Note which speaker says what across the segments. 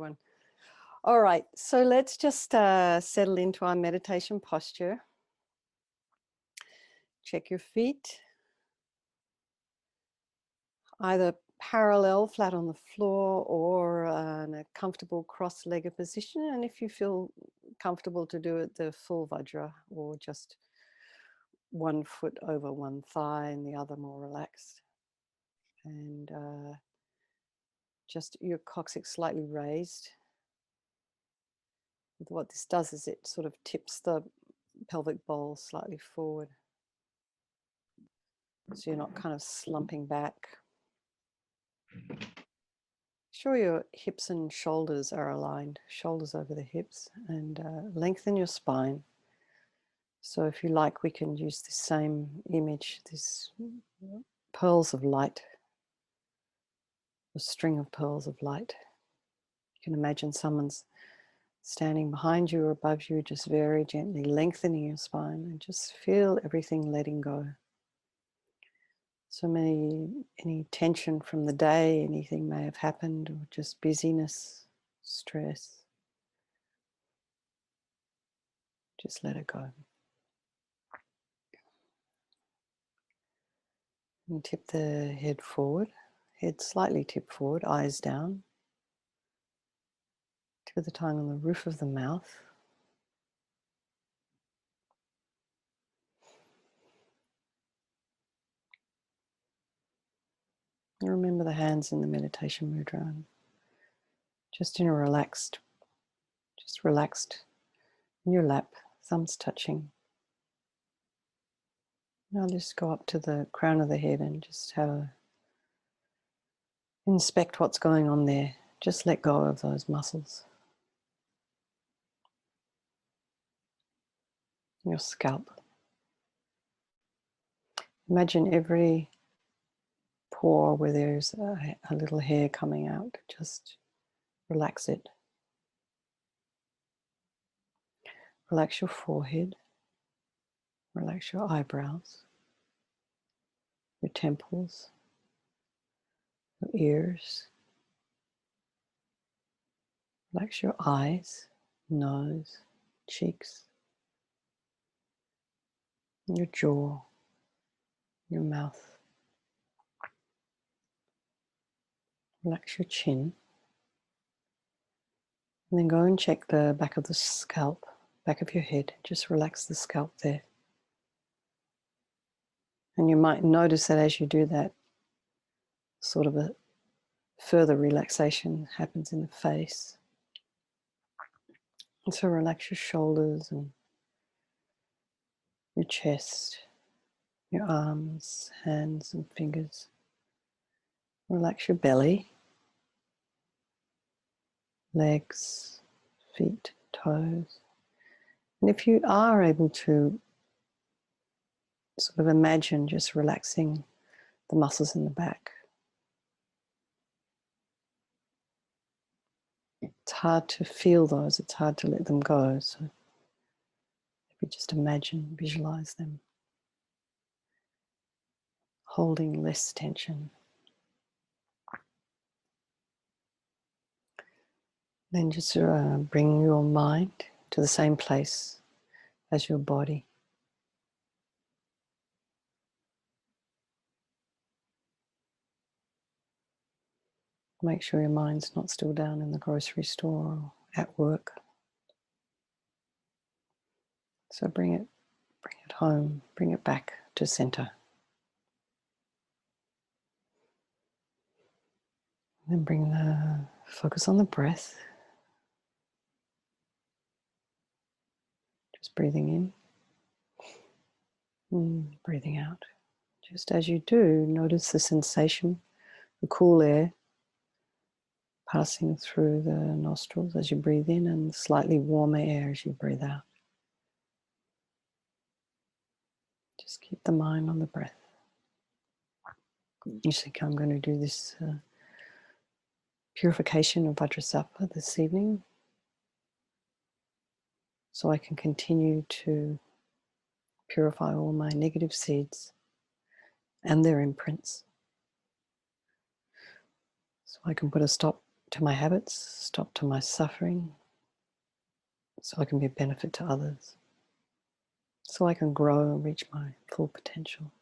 Speaker 1: everyone. All right, so let's just settle into our meditation posture. Check your feet, either parallel, flat on the floor, or in a comfortable cross-legged position. And if you feel comfortable to do it, the full Vajra, or just one foot over one thigh and the other more relaxed. And just your coccyx slightly raised. What this does is it sort of tips the pelvic bowl slightly forward, so you're not kind of slumping back. Sure your hips and shoulders are aligned, shoulders over the hips, and lengthen your spine. So if you like, we can use the same image, this pearls of light, a string of pearls of light. You can imagine someone's standing behind you or above you, just very gently lengthening your spine, and just feel everything letting go. So any tension from the day, anything may have happened, or just busyness, stress. Just let it go. And tip the head forward, head slightly tipped forward, eyes down. Tip of the tongue on the roof of the mouth. And remember the hands in the meditation mudra. Just in a relaxed in your lap, thumbs touching. Now just go up to the crown of the head and just inspect what's going on there. Just let go of those muscles. Your scalp. Imagine every pore where there's a little hair coming out. Just relax it. Relax your forehead. Relax your eyebrows, your temples, your ears. Relax your eyes, nose, cheeks, your jaw, your mouth. Relax your chin. And then go and check the back of the scalp, back of your head. Just relax the scalp there. And you might notice that as you do that, sort of a further relaxation happens in the face. And so relax your shoulders and your chest, your arms, hands and fingers. Relax your belly, legs, feet, toes. And if you are able to sort of imagine just relaxing the muscles in the back. It's hard to feel those, it's hard to let them go. So maybe just imagine, visualize them, holding less tension. Then just bring your mind to the same place as your body. Make sure your mind's not still down in the grocery store or at work. So bring it home, bring it back to center. Then bring the focus on the breath. Just breathing in, breathing out. Just as you do, notice the sensation, the cool air passing through the nostrils as you breathe in, and slightly warmer air as you breathe out. Just keep the mind on the breath. You think I'm going to do this purification of Vajrasattva this evening, so I can continue to purify all my negative seeds and their imprints. So I can put a stop to my habits, stop to my suffering, so I can be a benefit to others, so I can grow and reach my full potential.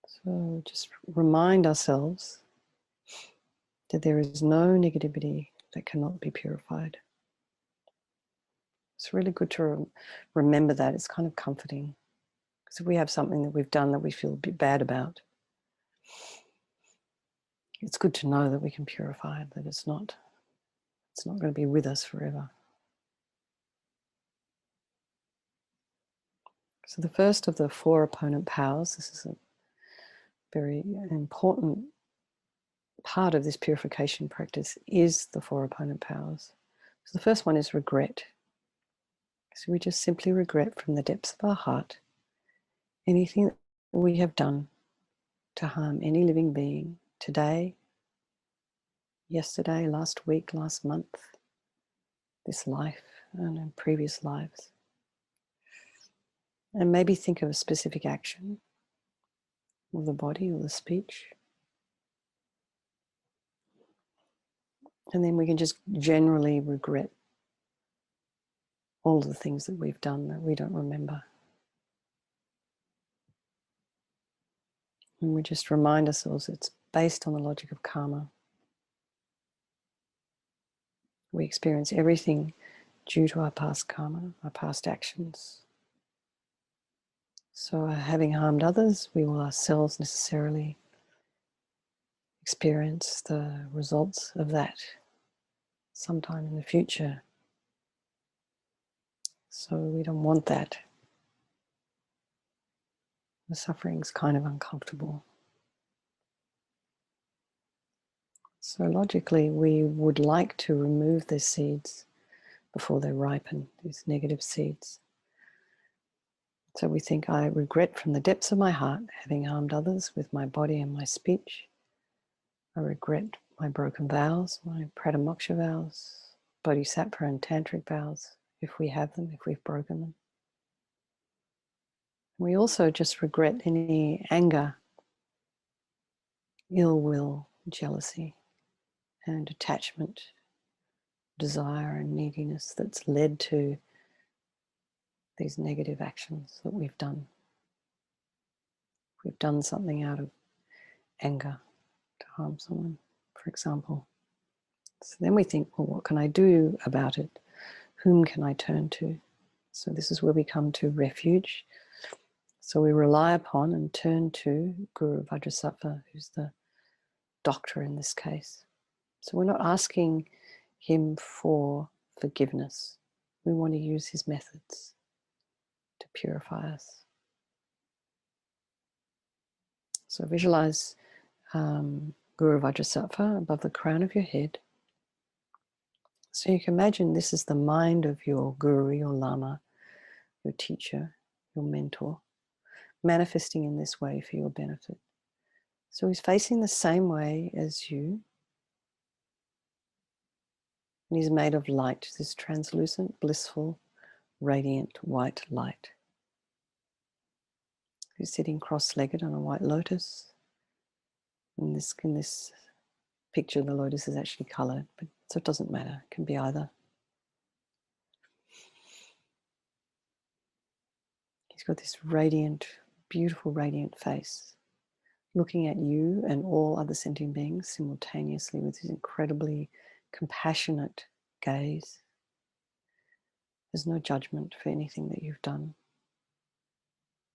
Speaker 1: So just remind ourselves that there is no negativity that cannot be purified. It's really good to remember that. It's kind of comforting. Because if we have something that we've done that we feel a bit bad about, it's good to know that we can purify it, that it's not going to be with us forever. So the first of the 4 opponent powers, this is a very important part of this purification practice, is the 4 opponent powers. So the first one is regret. So we just simply regret from the depths of our heart anything that we have done to harm any living being today, yesterday, last week, last month, this life, and in previous lives. And maybe think of a specific action of the body or the speech. And then we can just generally regret all of the things that we've done that we don't remember. And we just remind ourselves it's based on the logic of karma. We experience everything due to our past karma, our past actions. So having harmed others, we will ourselves necessarily experience the results of that sometime in the future. So we don't want that. The suffering's kind of uncomfortable. So logically, we would like to remove the seeds before they ripen, these negative seeds. So we think, I regret from the depths of my heart having harmed others with my body and my speech. I regret my broken vows, my pratamoksha vows, bodhisattva and tantric vows, if we have them, if we've broken them. We also just regret any anger, ill will, jealousy, and attachment, desire and neediness that's led to these negative actions that we've done. We've done something out of anger to harm someone, for example. So then we think, well, what can I do about it? Whom can I turn to? So this is where we come to refuge. So we rely upon and turn to Guru Vajrasattva, who's the doctor in this case. So we're not asking him for forgiveness. We want to use his methods to purify us. So visualize Guru Vajrasattva above the crown of your head. So you can imagine this is the mind of your guru, your lama, your teacher, your mentor, manifesting in this way for your benefit. So he's facing the same way as you. And he's made of light, this translucent, blissful, radiant white light. He's sitting cross-legged on a white lotus. In this picture, the lotus is actually colored, but so it doesn't matter. It can be either. He's got this radiant, beautiful, radiant face, looking at you and all other sentient beings simultaneously with his incredibly compassionate gaze. There's no judgment for anything that you've done.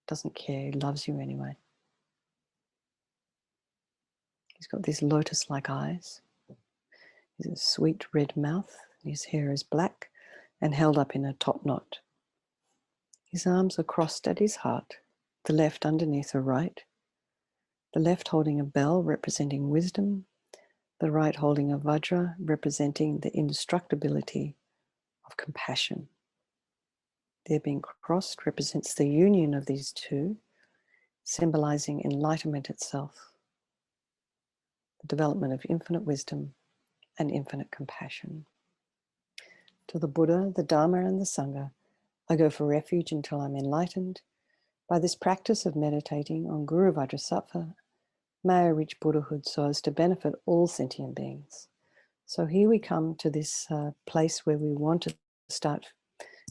Speaker 1: Doesn't care, he loves you anyway. He's got these lotus-like eyes. He has a sweet red mouth. His hair is black and held up in a top knot. His arms are crossed at his heart, the left underneath the right, the left holding a bell representing wisdom, the right holding a vajra representing the indestructibility of compassion. Their being crossed represents the union of these two, symbolizing enlightenment itself, the development of infinite wisdom and infinite compassion. To the Buddha, the Dharma, and the Sangha, I go for refuge until I'm enlightened. By this practice of meditating on Guru Vajrasattva, May I reach Buddhahood so as to benefit all sentient beings. So here we come to this place where we want to start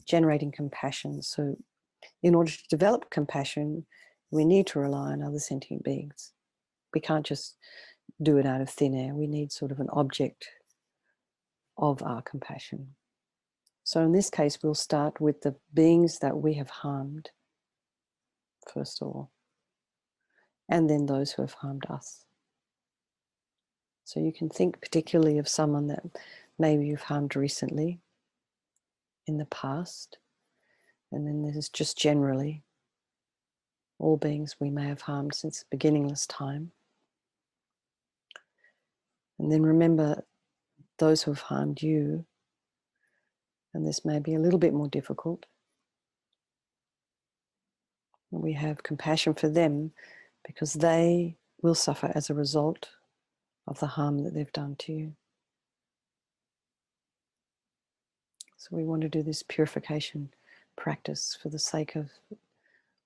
Speaker 1: generating compassion. So in order to develop compassion, we need to rely on other sentient beings. We can't just do it out of thin air. We need sort of an object of our compassion. So in this case, we'll start with the beings that we have harmed, first of all, and then those who have harmed us. So you can think particularly of someone that maybe you've harmed recently, in the past, and then there's just generally all beings we may have harmed since beginningless time. And then remember those who have harmed you, and this may be a little bit more difficult. We have compassion for them because they will suffer as a result of the harm that they've done to you. So we want to do this purification practice for the sake of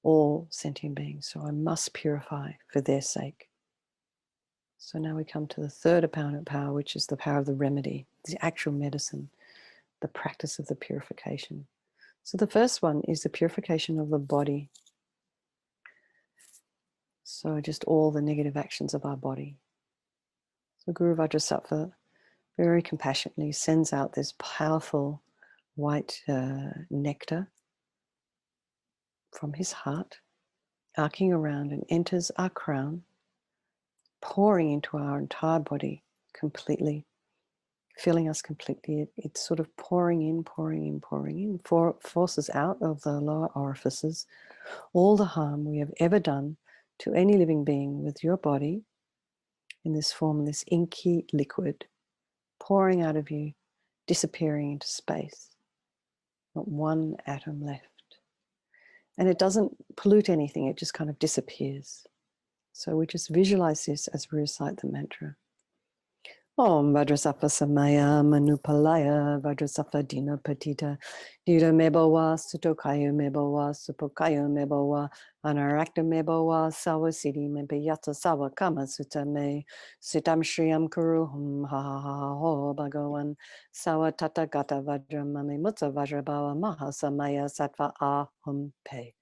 Speaker 1: all sentient beings. So I must purify for their sake. So now we come to the third opponent power, which is the power of the remedy, the actual medicine, the practice of the purification. So the first one is the purification of the body. So just all the negative actions of our body. So Guru Vajrasattva very compassionately sends out this powerful white nectar from his heart, arcing around and enters our crown, pouring into our entire body completely, filling us completely. It's sort of pouring in, forces out of the lower orifices all the harm we have ever done to any living being with your body in this form, this inky liquid, pouring out of you, disappearing into space. Not one atom left. And it doesn't pollute anything, it just kind of disappears. So we just visualize this as we recite the mantra. Om Vajrasattva Samaya Manupalaya Vajrasattva Dina Patita Dira Mebowa Sutokayo Mebowa Supokayo Mebowa Anarakta Mebowa Sawa Siddhi Mepayata Sawa Kama Sutta Me Sitam Shriyam Kuruhum Ha Ha Ha Ho Bhagavan Sawa Tata Gata Vajramami Mutta Vajrabawa Maha Samaya Sattva Ahum Pe.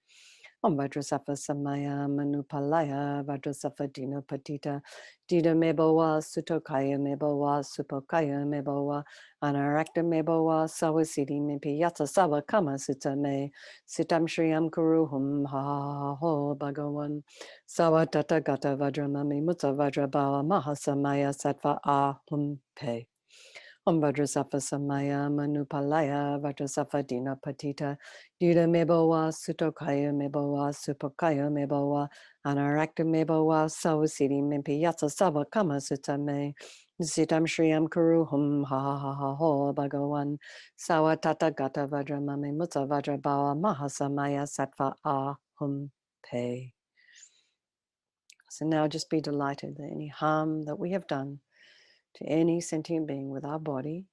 Speaker 1: Om Vajrasattva Samaya Manupalaya Vajrasattva Dina Patita Dida Mebowa Sutokaya Mebowa Supokaya Mebowa Anarakta Mebowa Sawasiddhi Mipiyata Sawa Kama Sutta Me Sitam Shriyam Kuruhum Ha Ha Ho Bhagavan Sawa Tata Gata Vajramami Mutta Vajrabawa Mahasamaya Sattva Ahum Pe. Om Vajrasattva Samaya Manupalaya Vajrasattva Dina Patita Dida Mebowa Sutokaya Mebowa Supokaya Mebowa Anarakta Mebowa Sawasiddhi Mimpiyata Sawa Kama Sutta Me Sitam Shriyam Kuruhum Ha Ha Ha Ho Bhagavan Sawa Tata Gata Vajramami Mutta Vajrabawa Mahasamaya Sattva Ahum Pe. So now just be delighted that any harm that we have done to any sentient being with our body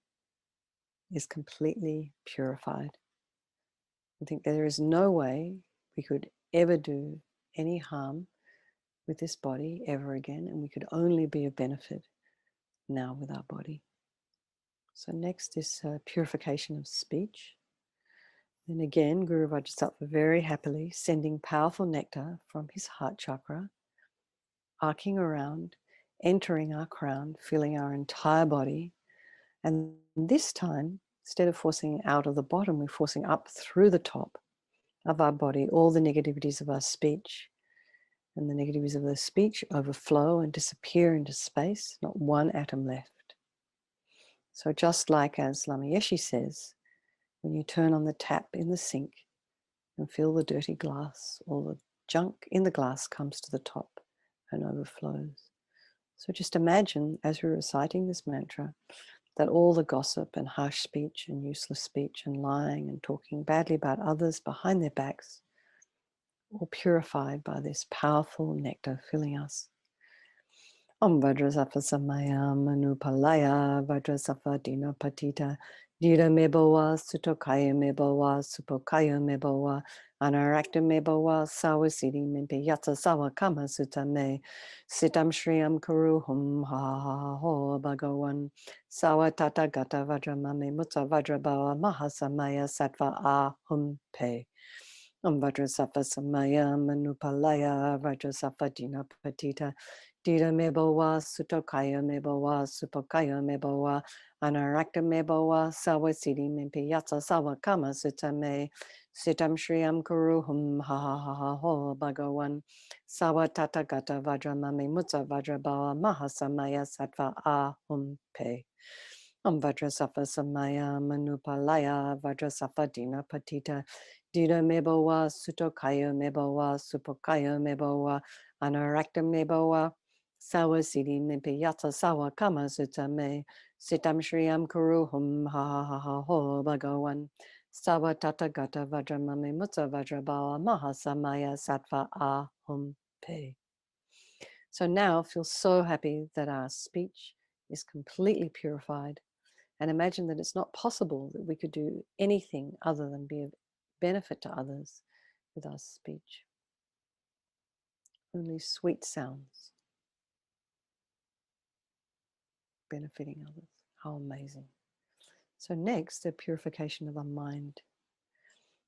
Speaker 1: is completely purified. I think there is no way we could ever do any harm with this body ever again, and we could only be of benefit now with our body. So next is purification of speech. And again, Guru Vajrasattva very happily sending powerful nectar from his heart chakra, arcing around, entering our crown, filling our entire body. And this time, instead of forcing out of the bottom, we're forcing up through the top of our body, all the negativities of our speech. And the negativities of the speech overflow and disappear into space, not one atom left. So just like as LAMA YESHE says, when you turn on the tap in the sink and fill the dirty glass, all the junk in the glass comes to the top and overflows. So just imagine, as we're reciting this mantra, that all the gossip and harsh speech and useless speech and lying and talking badly about others behind their backs, all purified by this powerful nectar filling us. Om Vajrasattva Samaya Manupalaya Vajrasattva Dina Patita Dira Mebowa Sutokaya Mebowa Supokaya Mebowa Anarakta Mebowa Sawasidi Mimpi Yatsa Sawa Kama Sutame Sitam Shriyam Kuruhum Ha Ha Ho Bhagawan Sawa Tata Gata Vajramame Mutta Vajrabawa Mahasamaya Sattva Ahum Pe Om Vajrasattva Samaya Manupalaya Vajrasattva Dina Patita Dira mebowa, sutokaya mebowa, supokaya mebowa, anarakta mebowa, sawa siddhi mimpi yatsa sawa kama sutame, sitam shriyam kuruhum ha ha ha ha ho bhagawan, sawa tata gata vajramame mutsa vajrabawa mahasamaya sattva ahum pe. Om Vajrasattva Samaya Manupalaya Vajrasattva Dina Patita Dira mebowa, sutokaya mebowa, supokaya mebowa, anarakta mebowa, Sawa siddhi mimpi yatsa sawa kama sutame sitam shriyam kuruhum ha ha ha ha ho bhagawan sawa tata gata vajramame mutsa vajrabawa mahasamaya sattva ahum pe. So now feel so happy that our speech is completely purified, and imagine that it's not possible that we could do anything other than be of benefit to others with our speech. Only sweet sounds benefiting others. How amazing. So next, the purification of our mind.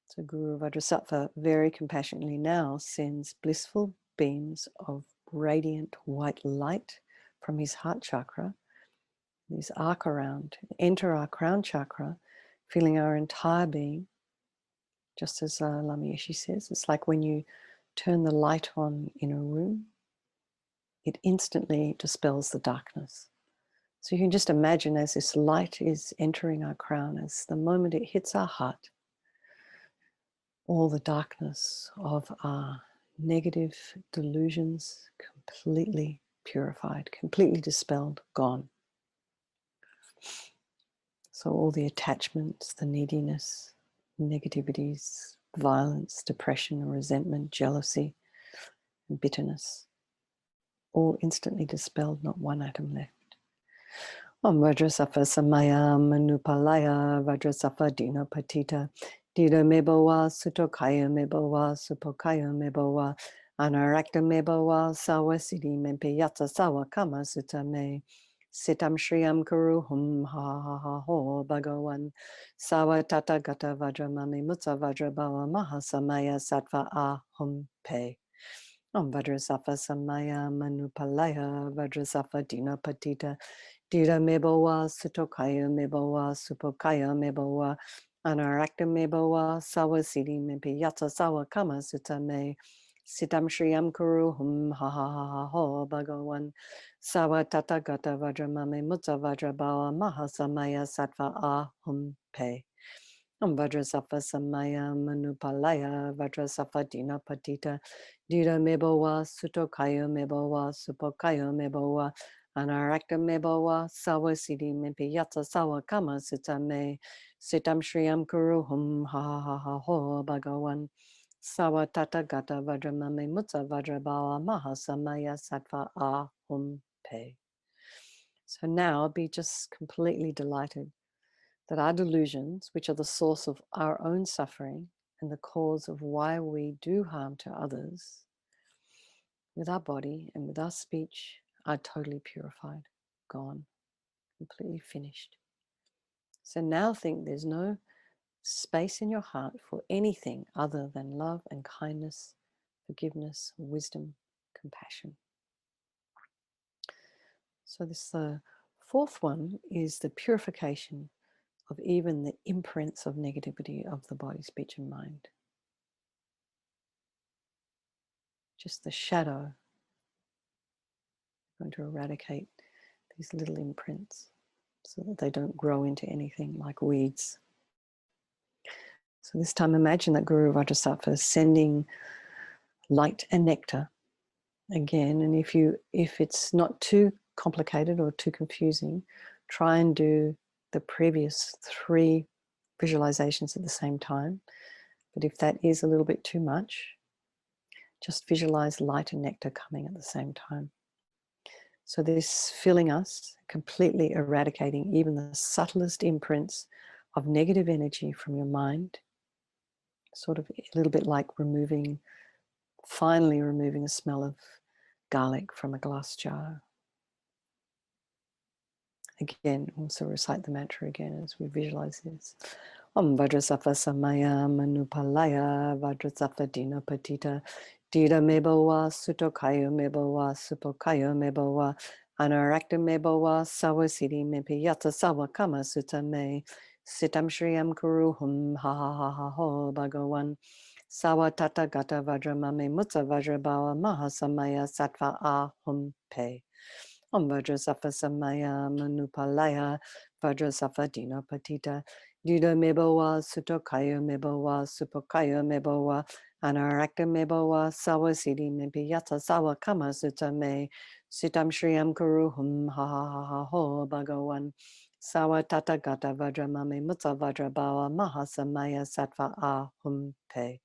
Speaker 1: So Guru Vajrasattva very compassionately now sends blissful beams of radiant white light from his heart chakra, these arc around, enter our crown chakra, filling our entire being. Just as LAMA YESHE says, it's like when you turn the light on in a room, it instantly dispels the darkness. So you can just imagine as this light is entering our crown, as the moment it hits our heart, all the darkness of our negative delusions completely purified, completely dispelled, gone. So all the attachments, the neediness, negativities, violence, depression, resentment, jealousy, and bitterness, all instantly dispelled, not one atom left. Om Vajrasattva Samaya Manupalaya Vajrasattva Dina Patita Dira mebowa, sutokaya mebowa, supokaya mebowa, anarakta mebowa, sawa siddhi mempe yatsa sawa kama sutame, sitam shriyam kuruhum ha ha ha ho bhagawan, sawa tata gata vajramame mutsa vajrabawa mahasamaya sattva ahum pe. Om Vajrasattva Samaya Manupalaya Vajrasattva Dina Patita Dira mebowa, sutokaya mebowa, supokaya mebowa, anarakta mebowa, sawa siddhi mempi yatsa sawa kama sutame, sitam shriyam kuruhum ha ha ha ha ho bhagawan, sawa tata gata vajramame mutsa vajrabawa mahasamaya sattva ahum pe. Om Vajrasattva Samaya Manupalaya Vajrasattva Dina Patita Dira mebowa, sutokaya mebowa, supokaya mebowa, anarakta mebowa, sawa siddhi mempi yatsa sawa kama sutame, sitam shriyam kuruhum ha ha ha ha ho bhagawan, sawa tata gata vajramame mutsa vajrabawa mahasamaya sattva ahum pe. So now be just completely delighted that our delusions, which are the source of our own suffering and the cause of why we do harm to others, with our body and with our speech, are totally purified, gone, completely finished. So now think there's no space in your heart for anything other than love and kindness, forgiveness, wisdom, compassion. So the fourth one is the purification of even the imprints of negativity of the body, speech, and mind. Just the shadow. I'm going to eradicate these little imprints so that they don't grow into anything like weeds. So this time imagine that Guru Vajrasattva is sending light and nectar again, and if it's not too complicated or too confusing, try and do the previous 3 visualizations at the same time. But if that is a little bit too much, just visualize light and nectar coming at the same time. So this filling us, completely eradicating even the subtlest imprints of negative energy from your mind, sort of a little bit like finally removing the smell of garlic from a glass jar. Again, also recite the mantra again as we visualize this. Om Vajrasattva Samaya Manupalaya Vajrasattva Dina Patita Dida Mebawa Sutokayo Mebawa Supokayo Mebawa Anarakta Mebawa Sawasidi Mepiyata Sawa Kama Sutame Sitam Shriyam Kuruhum Ha Ha Ha Ha Ho Bhagawan Sawa Tata Gata Vajramame Mutsa Vajrabawa Mahasamaya Sattva Ahum Pe Om Vajrasattva Samaya Manupalaya Vajrasattva Dina Patita Dida Mebawa Sutokaya Mebawa Supokaya Mebawa Anarakta Mebawa Sawa Siddhi Mepiyata Sawa Kama Sutame Sitam Shriyam Kuruhum Ha Ha Ha Ha Ho Bhagawan Sawa Tata Gata Vajramame Mutsa Vajrabawa Mahasamaya Sattva Ahum Pe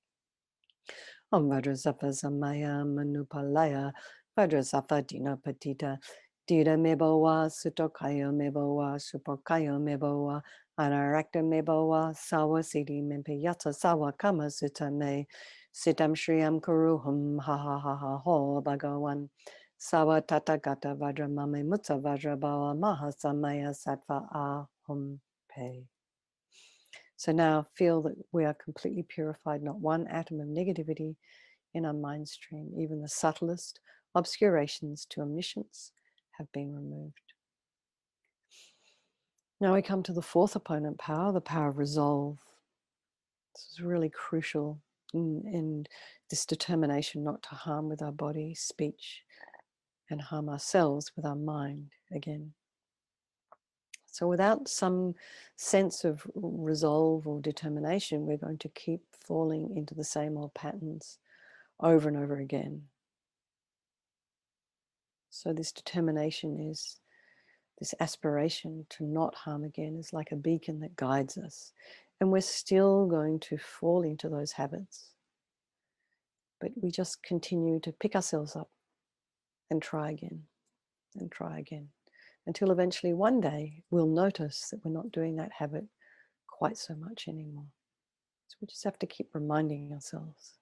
Speaker 1: Om Vajrasattva Samaya Manupalaya Vajrasattva Dina Patita Dida Mebawa Sutokaya Mebawa Supokaya Mebawa Anarakta Mebawa Sawa Siddhi Mempeyata Sawa Kama Sutame Sitam Shriyam Kuruhum Ha Ha Ha Ha Ho Bhagawan Sawa Tata Gata Vajramame Mutsa Vajrabawa Mahasamaya Sattva Ahum Pe. So now feel that we are completely purified, not one atom of negativity in our mind stream. Even the subtlest obscurations to omniscience have been removed. Now we come to the fourth opponent power, the power of resolve. This is really crucial in this determination not to harm with our body, speech, and harm ourselves with our mind again. So without some sense of resolve or determination, we're going to keep falling into the same old patterns over and over again. So this determination is this aspiration to not harm again is like a beacon that guides us. And we're still going to fall into those habits. But we just continue to pick ourselves up and try again and try again. Until eventually one day we'll notice that we're not doing that habit quite so much anymore. So we just have to keep reminding ourselves.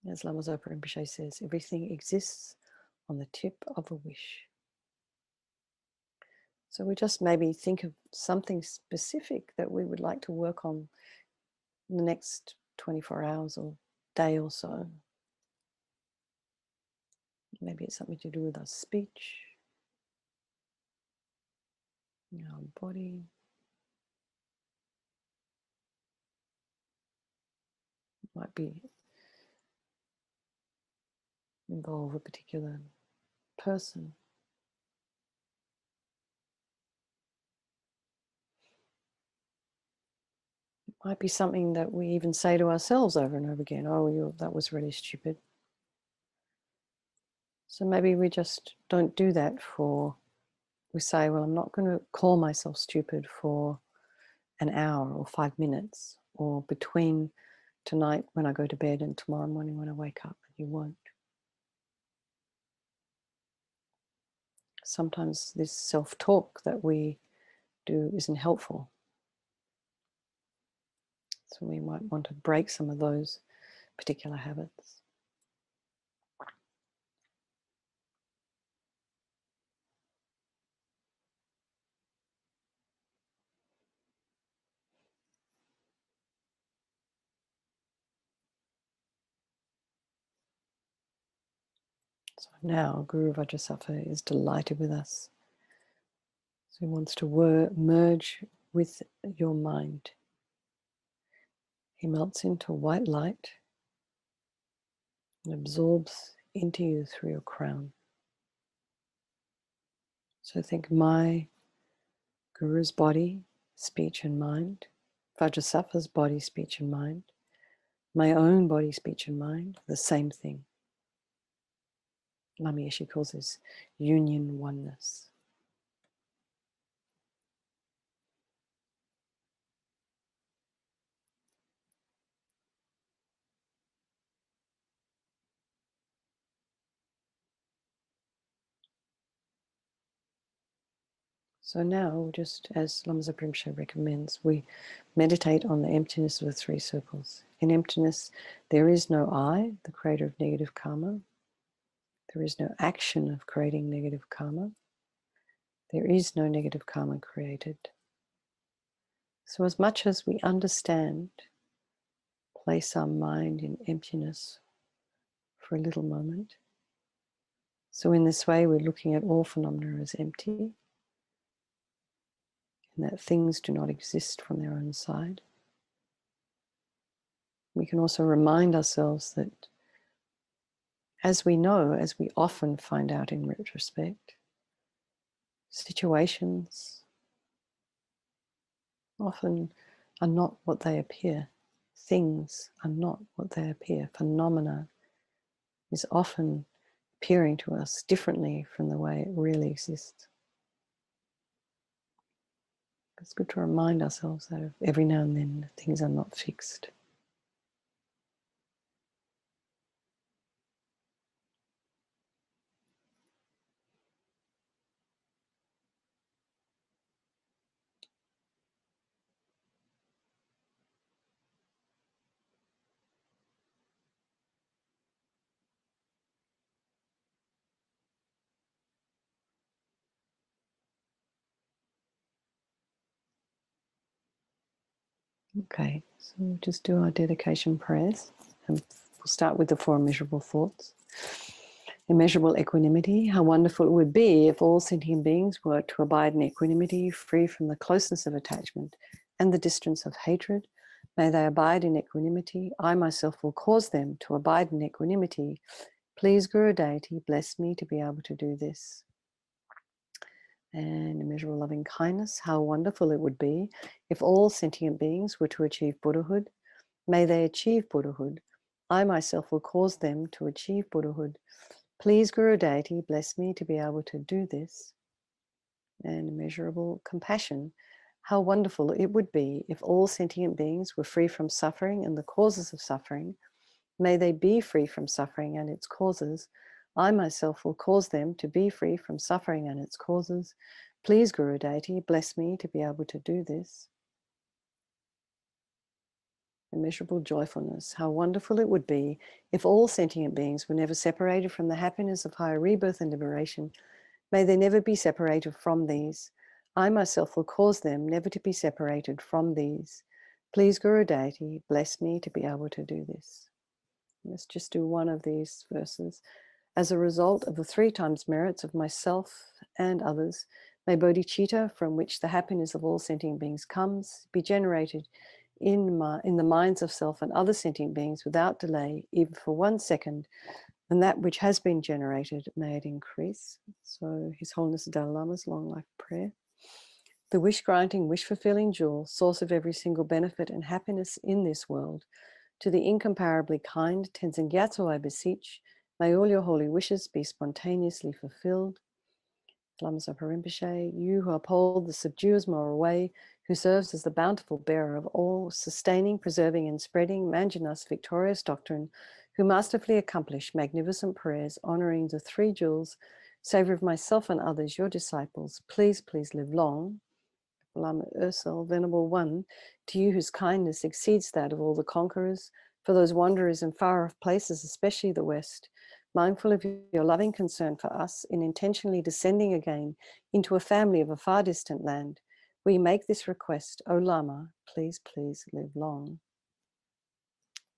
Speaker 1: As Lama Zopa Rinpoche says, everything exists on the tip of a wish. So we just maybe think of something specific that we would like to work on in the next 24 hours or day or so. Maybe it's something to do with our speech, our body. It might be involve a particular person. It might be something that we even say to ourselves over and over again. Oh, that was really stupid. So maybe we just don't do that we say, well, I'm not going to call myself stupid for an hour or 5 minutes, or between tonight when I go to bed and tomorrow morning when I wake up. You won't. Sometimes this self-talk that we do isn't helpful. So we might want to break some of those particular habits. So now Guru Vajrasattva is delighted with us. So he wants to merge with your mind. He melts into white light and absorbs into you through your crown. So think my Guru's body, speech and mind, Vajrasattva's body, speech and mind, my own body, speech and mind, the same thing. LAMA YESHE calls this union oneness. So now, just as Lama Rinpoche recommends, we meditate on the emptiness of the three circles. In emptiness, there is no I, the creator of negative karma. There is no action of creating negative karma. There is no negative karma created. So as much as we understand, place our mind in emptiness for a little moment. So in this way, we're looking at all phenomena as empty, and that things do not exist from their own side. We can also remind ourselves that, as we know, as we often find out in retrospect, situations often are not what they appear. Things are not what they appear. Phenomena is often appearing to us differently from the way it really exists. It's good to remind ourselves that every now and then things are not fixed. Okay, so we'll just do our dedication prayers. And we'll start with the four immeasurable thoughts. Immeasurable equanimity. How wonderful it would be if all sentient beings were to abide in equanimity, free from the closeness of attachment and the distance of hatred. May they abide in equanimity. I myself will cause them to abide in equanimity. Please, Guru Deity, bless me to be able to do this. And immeasurable loving kindness. How wonderful it would be if all sentient beings were to achieve Buddhahood. May they achieve Buddhahood. I myself will cause them to achieve Buddhahood. Please, Guru Deity, bless me to be able to do this. And immeasurable compassion. How wonderful it would be if all sentient beings were free from suffering and the causes of suffering. May they be free from suffering and its causes. I myself will cause them to be free from suffering and its causes. Please, Guru Deity, bless me to be able to do this. Immeasurable joyfulness. How wonderful it would be if all sentient beings were never separated from the happiness of higher rebirth and liberation. May they never be separated from these. I myself will cause them never to be separated from these. Please, Guru Deity, bless me to be able to do this. Let's just do one of these verses. As a result of the 3 times merits of myself and others, may bodhicitta, from which the happiness of all sentient beings comes, be generated in the minds of self and other sentient beings without delay, even for 1 second, and that which has been generated, may it increase. So His Holiness the Dalai Lama's long life prayer. The wish-granting, wish-fulfilling jewel, source of every single benefit and happiness in this world, to the incomparably kind Tenzin Gyatso I beseech, may all your holy wishes be spontaneously fulfilled. Lama Rinpoche, you who uphold the subduer's moral way, who serves as the bountiful bearer of all sustaining, preserving, and spreading Manjana's victorious doctrine, who masterfully accomplish magnificent prayers honoring the 3 jewels, savor of myself and others, your disciples, please, please live long. Lama Ursel, Venerable One, to you whose kindness exceeds that of all the conquerors, for those wanderers in far-off places, especially the West, mindful of your loving concern for us in intentionally descending again into a family of a far distant land, we make this request, O Lama, please, please live long.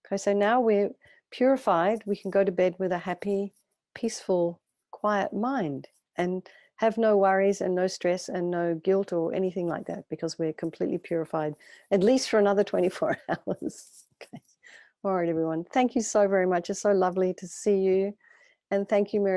Speaker 1: Okay, so now we're purified, we can go to bed with a happy, peaceful, quiet mind and have no worries and no stress and no guilt or anything like that, because we're completely purified, at least for another 24 hours. Okay. All right, everyone. Thank you so very much. It's so lovely to see you. And thank you, Mary.